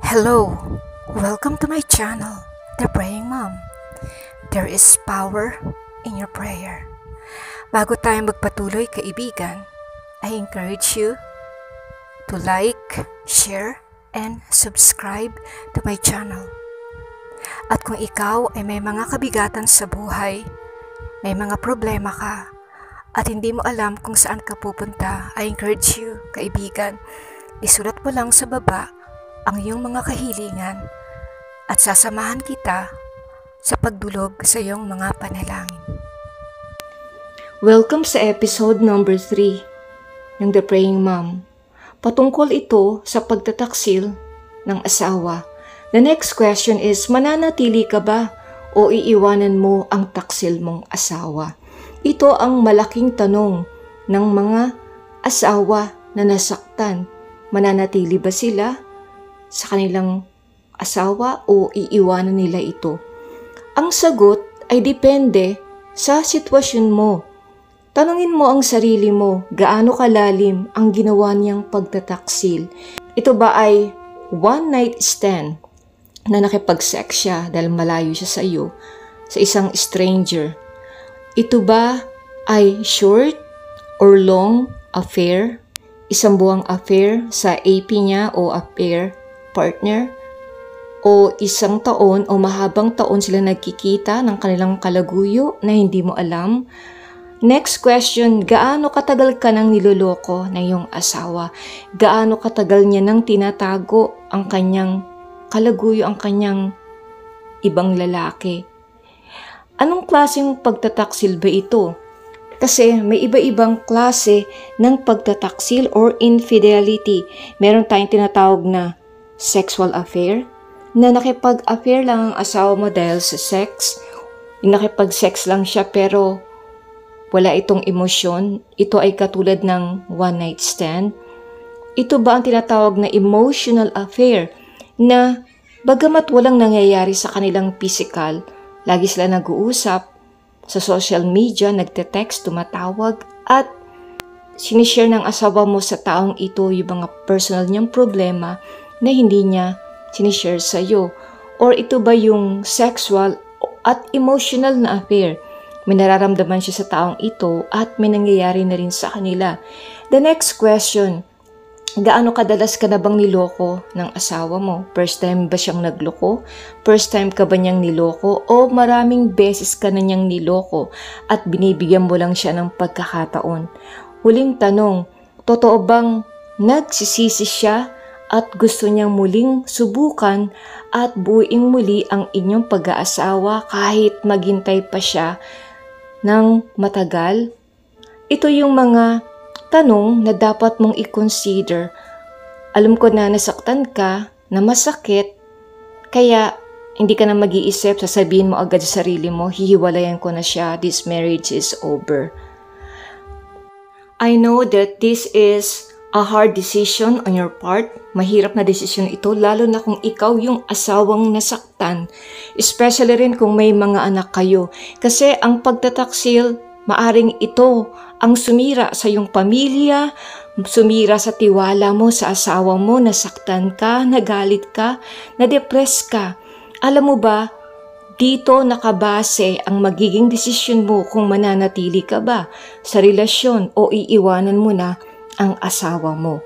Hello! Welcome to my channel, The Praying Mom. There is power in your prayer. Bago tayo magpatuloy, kaibigan, I encourage you to like, share, and subscribe to my channel. At kung ikaw ay may mga kabigatan sa buhay, may mga problema ka, at hindi mo alam kung saan ka pupunta, I encourage you, kaibigan, isulat mo lang sa baba ang iyong mga kahilingan at sasamahan kita sa pagdulog sa iyong mga panalangin. Welcome sa episode number 3 ng The Praying Mom. Patungkol ito sa pagtataksil ng asawa. The next question is, mananatili ka ba o iiwanan mo ang taksil mong asawa? Ito ang malaking tanong ng mga asawa na nasaktan. Mananatili ba sila sa kanilang asawa o iiwanan nila ito? Ang sagot ay depende sa sitwasyon mo. Tanungin mo ang sarili mo, gaano kalalim ang ginawa niyang pagtataksil? Ito ba ay one night stand na nakipag-sex siya dahil malayo siya sa iyo, sa isang stranger? Ito ba ay short or long affair? Isang buwang affair sa AP niya o affair partner, o isang taon o mahabang taon sila nagkikita ng kanilang kalaguyo na hindi mo alam? Next question, gaano katagal ka nang niloloko ng iyong asawa? Gaano katagal niya nang tinatago ang kanyang kalaguyo, ang kanyang ibang lalaki? Anong klaseng pagtataksil ba ito? Kasi may iba-ibang klase ng pagtataksil or infidelity. Meron tayong tinatawag na sexual affair, na nakipag-affair lang ang asawa mo dahil sa sex. Nakipag-sex lang siya pero wala itong emosyon. Ito ay katulad ng one night stand. Ito ba ang tinatawag na emotional affair, na bagamat walang nangyayari sa kanilang physical, lagi sila nag-uusap sa social media, nagte-text, tumatawag, at sinishare ng asawa mo sa taong ito yung mga personal niyang problema na hindi niya sinishare sa iyo? Or ito ba yung sexual at emotional na affair? May nararamdaman siya sa taong ito at may nangyayari na rin sa kanila. The next question, gaano kadalas ka na bang niloko ng asawa mo? First time ba siyang nagloko? First time ka ba niyang niloko? O maraming beses ka na niyang niloko at binibigyan mo lang siya ng pagkakataon? Huling tanong, totoo bang nagsisisi siya at gusto niyang muling subukan at buuin muli ang inyong pag-aasawa kahit maghintay pa siya ng matagal? Ito yung mga tanong na dapat mong i-consider. Alam ko na nasaktan ka, na masakit, kaya hindi ka na mag-iisip, sasabihin mo agad sa sarili mo, hihiwalayan ko na siya, this marriage is over. I know that this is a hard decision on your part. Mahirap na desisyon ito, lalo na kung ikaw yung asawang nasaktan. Especially rin kung may mga anak kayo. Kasi ang pagtataksil, maaring ito ang sumira sa iyong pamilya, sumira sa tiwala mo sa asawa mo, nasaktan ka, nagalit ka, na-depress ka. Alam mo ba, dito nakabase ang magiging desisyon mo kung mananatili ka ba sa relasyon o iiwanan mo na ang asawa mo.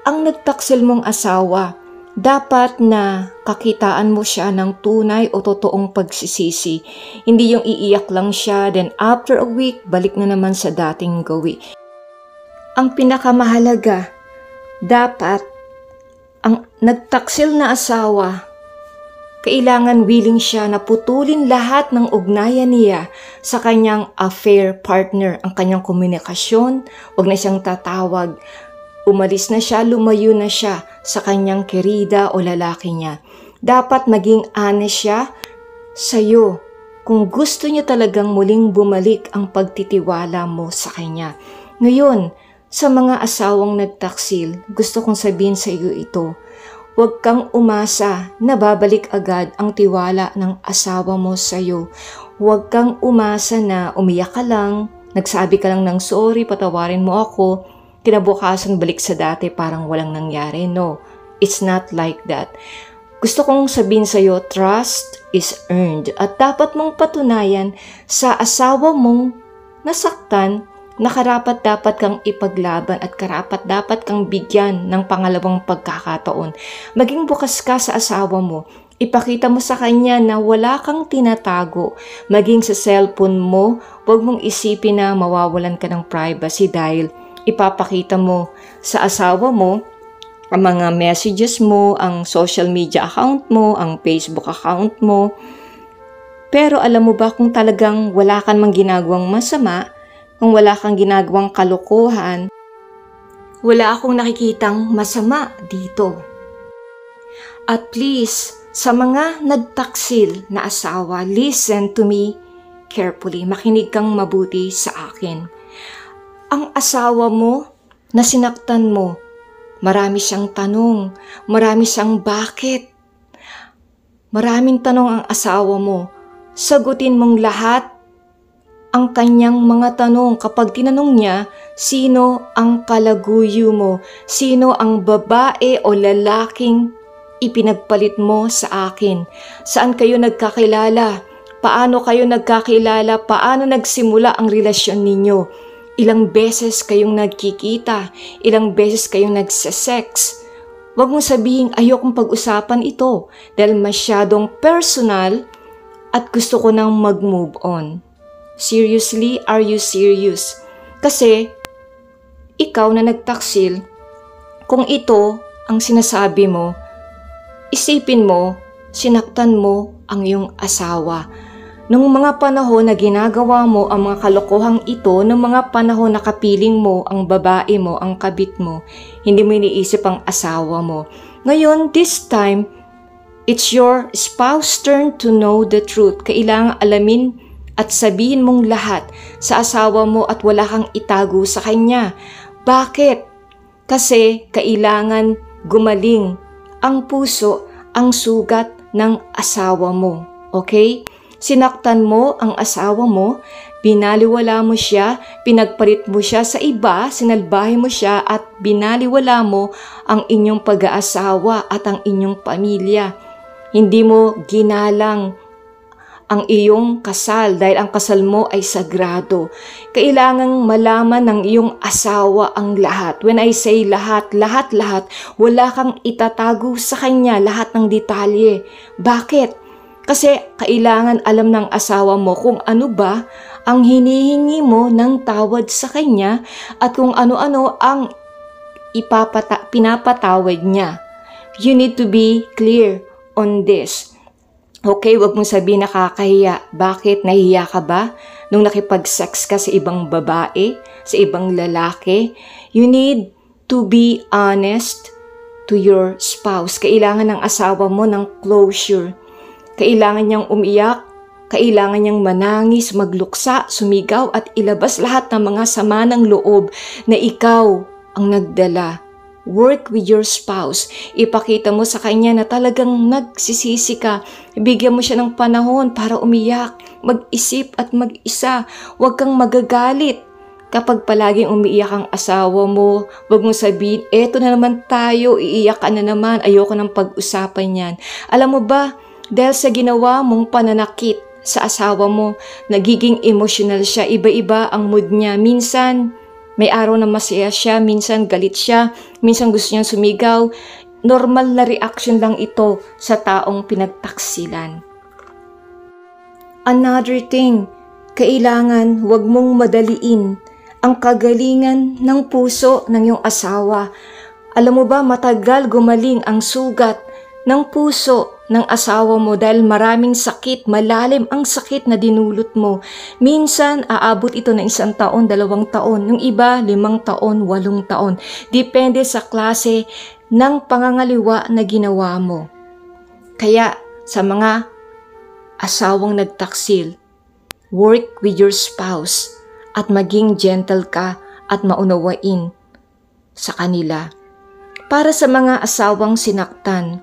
Ang nagtaksil mong asawa, dapat na kakitaan mo siya ng tunay o totoong pagsisisi. Hindi yung iiyak lang siya, then after a week, balik na naman sa dating gawi. Ang pinakamahalaga, dapat ang nagtaksil na asawa, kailangan willing siya na putulin lahat ng ugnayan niya sa kanyang affair partner, ang kanyang komunikasyon. Huwag na siyang tatawag. Umalis na siya, lumayo na siya sa kanyang kerida o lalaki niya. Dapat maging honest siya sa iyo kung gusto niya talagang muling bumalik ang pagtitiwala mo sa kanya. Ngayon, sa mga asawang nagtaksil, gusto kong sabihin sa iyo ito. Huwag kang umasa na babalik agad ang tiwala ng asawa mo sa iyo. Huwag kang umasa na umiyak ka lang, nagsabi ka lang ng sorry, patawarin mo ako, kinabukasan balik sa dati parang walang nangyari. No, it's not like that. Gusto kong sabihin sa'yo, trust is earned at dapat mong patunayan sa asawa mong nasaktan na karapat-dapat kang ipaglaban at karapat-dapat kang bigyan ng pangalawang pagkakataon. Maging bukas ka sa asawa mo. Ipakita mo sa kanya na wala kang tinatago. Maging sa cellphone mo, huwag mong isipin na mawawalan ka ng privacy dahil ipapakita mo sa asawa mo ang mga messages mo, ang social media account mo, ang Facebook account mo. Pero alam mo ba kung talagang wala kang mang ginagawang masama, kung wala kang ginagawang kalokohan, wala akong nakikitang masama dito. At please, sa mga nagtaksil na asawa, listen to me carefully. Makinig kang mabuti sa akin. Ang asawa mo na sinaktan mo, marami siyang tanong, marami siyang bakit. Maraming tanong ang asawa mo. Sagutin mong lahat ang kanyang mga tanong. Kapag tinanong niya, sino ang kalaguyo mo? Sino ang babae o lalaking ipinagpalit mo sa akin? Saan kayo nagkakilala? Paano kayo nagkakilala? Paano nagsimula ang relasyon ninyo? Ilang beses kayong nagkikita? Ilang beses kayong nagsesex? Huwag mong sabihin, ayokong pag-usapan ito dahil masyadong personal at gusto ko nang mag-move on. Seriously, are you serious? Kasi, ikaw na nagtaksil, kung ito ang sinasabi mo, isipin mo, sinaktan mo ang iyong asawa. Nung mga panahon na ginagawa mo ang mga kalokohang ito, nung mga panahon na kapiling mo ang babae mo, ang kabit mo, hindi mo iniisip ang asawa mo. Ngayon, this time, it's your spouse's turn to know the truth. Kailangang alamin at sabihin mong lahat sa asawa mo at wala kang itago sa kanya. Bakit? Kasi kailangan gumaling ang puso, ang sugat ng asawa mo. Okay? Sinaktan mo ang asawa mo, binaliwala mo siya, pinagpalit mo siya sa iba, sinalbahe mo siya at binaliwala mo ang inyong pag-aasawa at ang inyong pamilya. Hindi mo ginalang ang iyong kasal dahil ang kasal mo ay sagrado. Kailangang malaman ng iyong asawa ang lahat. When I say lahat, lahat, wala kang itatago sa kanya, lahat ng detalye. Bakit? Kasi kailangan alam ng asawa mo kung ano ba ang hinihingi mo ng tawad sa kanya at kung ano-ano ang pinapatawad niya. You need to be clear on this. Okay, wag mong sabihin nakakahiya. Bakit? Nahihiya ka ba? Nung nakipag-sex ka sa ibang babae, sa ibang lalaki? You need to be honest to your spouse. Kailangan ng asawa mo ng closure. Kailangan niyang umiyak, kailangan niyang manangis, magluksa, sumigaw at ilabas lahat ng mga sama ng loob na ikaw ang nagdala. Work with your spouse. Ipakita mo sa kanya na talagang nagsisisi ka. Bigyan mo siya ng panahon para umiyak, mag-isip at mag-isa. Huwag kang magagalit. Kapag palaging umiiyak ang asawa mo, huwag mong sabihin, eto na naman tayo, iiyak ka na naman, ayoko ng pag-usapan yan. Alam mo ba, dahil sa ginawa mong pananakit sa asawa mo, nagiging emotional siya, iba-iba ang mood niya. Minsan, may araw na masaya siya, minsan galit siya, minsan gusto niyang sumigaw. Normal na reaction lang ito sa taong pinagtaksilan. Another thing, kailangan huwag mong madaliin ang kagalingan ng puso ng iyong asawa. Alam mo ba, matagal gumaling ang sugat ng puso ng asawa mo dahil maraming sakit, malalim ang sakit na dinulot mo. Minsan, aabot ito ng 1 taon, 2 taon. Yung iba, 5 taon, 8 taon. Depende sa klase ng pangangaliwa na ginawa mo. Kaya, sa mga asawang nagtaksil, work with your spouse at maging gentle ka at maunawain sa kanila. Para sa mga asawang sinaktan,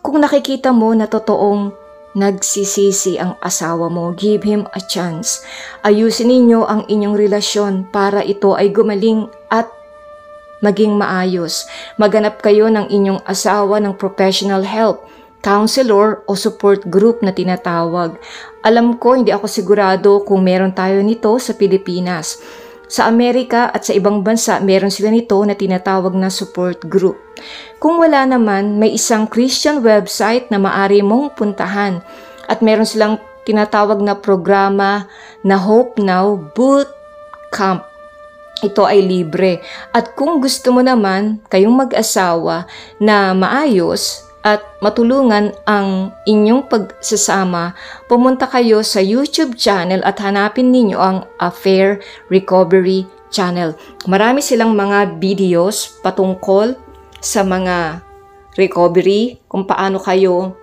kung nakikita mo na totoong nagsisisi ang asawa mo, give him a chance. Ayusin ninyo ang inyong relasyon para ito ay gumaling at maging maayos. Maghanap kayo ng inyong asawa ng professional help counselor o support group na tinatawag. Alam ko, hindi ako sigurado kung meron tayo nito sa Pilipinas. Sa Amerika at sa ibang bansa, meron sila nito na tinatawag na support group. Kung wala naman, may isang Christian website na maaari mong puntahan at meron silang tinatawag na programa na Hope Now Boot Camp. Ito ay libre. At kung gusto mo naman kayong mag-asawa na maayos at matulungan ang inyong pagsasama, pumunta kayo sa YouTube channel at hanapin ninyo ang Affair Recovery Channel. Marami silang mga videos patungkol sa mga recovery, kung paano kayo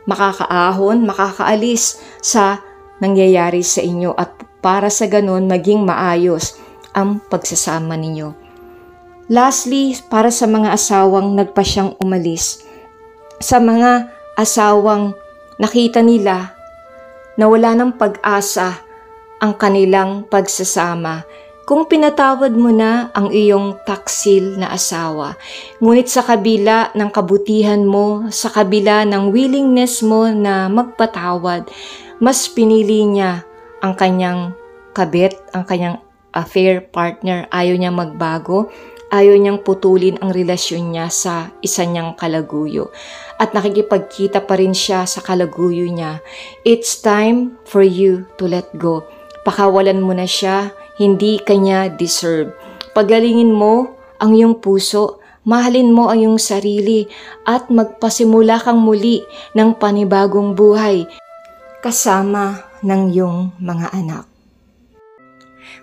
makakaahon, makakaalis sa nangyayari sa inyo at para sa ganun maging maayos ang pagsasama ninyo. Lastly, para sa mga asawang nagpasyang umalis, sa mga asawang nakita nila na wala ng pag-asa ang kanilang pagsasama, kung pinatawad mo na ang iyong taksil na asawa, ngunit sa kabila ng kabutihan mo, sa kabila ng willingness mo na magpatawad, mas pinili niya ang kanyang kabit, ang kanyang affair partner, ayaw niya magbago, ayaw niyang putulin ang relasyon niya sa isa niyang kalaguyo. At nakikipagkita pa rin siya sa kalaguyo niya. It's time for you to let go. Pakawalan mo na siya, hindi kanya deserve. Pagalingin mo ang iyong puso, mahalin mo ang iyong sarili, at magpasimula kang muli ng panibagong buhay kasama ng iyong mga anak.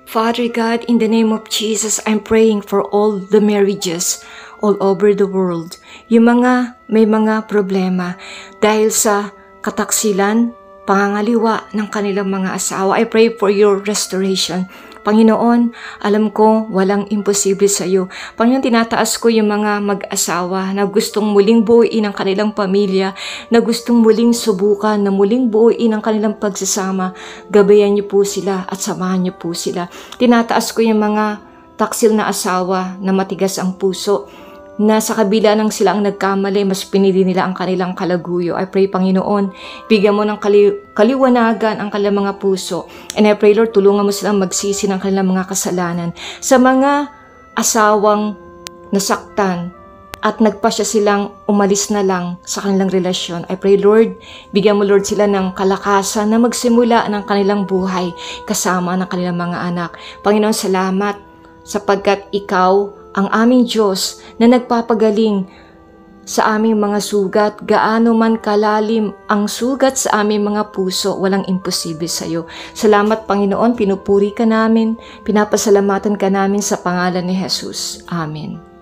Father God, in the name of Jesus, I'm praying for all the marriages all over the world. Yung mga may mga problema dahil sa kataksilan, pangangaliwa ng kanilang mga asawa. I pray for your restoration. Panginoon, alam ko walang imposible sa iyo. Panginoon, tinataas ko yung mga mag-asawa na gustong muling buuin ang kanilang pamilya, na gustong muling subukan, na muling buuin ang kanilang pagsasama. Gabayan niyo po sila at samahan niyo po sila. Tinataas ko yung mga taksil na asawa na matigas ang puso, na sa kabila ng sila ang nagkamali, mas pinili nila ang kanilang kalaguyo. I pray, Panginoon, bigyan mo ng kaliwanagan ang kanilang mga puso. And I pray, Lord, tulungan mo silang magsisi ng kanilang mga kasalanan. Sa mga asawang nasaktan at nagpasya silang umalis na lang sa kanilang relasyon, I pray, Lord, bigyan mo, Lord, sila ng kalakasan na magsimula ng kanilang buhay kasama ng kanilang mga anak. Panginoon, salamat sapagkat ikaw ang aming Diyos na nagpapagaling sa aming mga sugat. Gaano man kalalim ang sugat sa aming mga puso, walang imposible sa iyo. Salamat, Panginoon, pinupuri ka namin, pinapasalamatan ka namin sa pangalan ni Jesus. Amen.